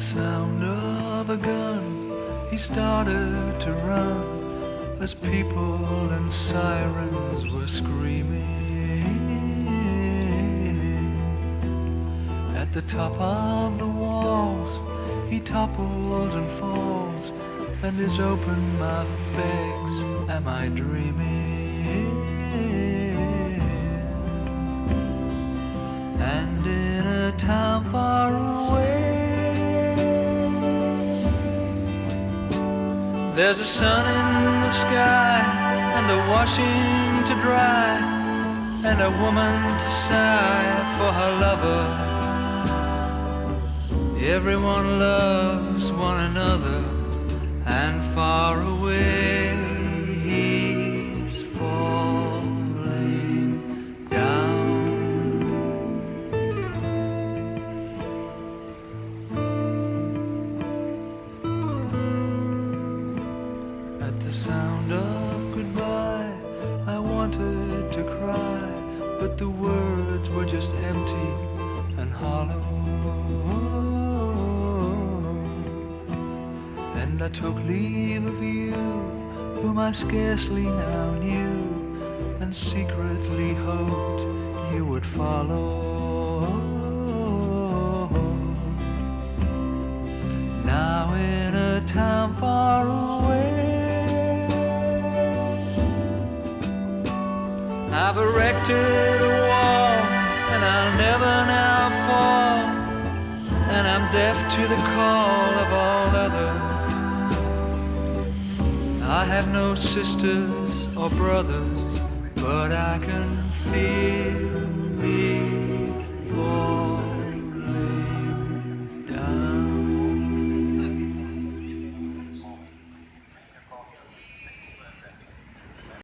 sound of a gun, he started to run as people and sirens were screaming. At the top of the walls, he topples and falls, and his open mouth begs, am I dreaming? And in a town far away, there's a sun in the sky, and a washing to dry, and a woman to sigh for her lover. Everyone loves one another, and far away he's falling down. At the sound of goodbye, I wanted to cry, but the words were just empty and hollow. And I took leave of you, whom I scarcely now knew, and secretly hoped you would follow. Now in a town far away, I've erected a wall, and I'll never now fall, and I'm deaf to the call of all others. I have no sisters or brothers, but I can feel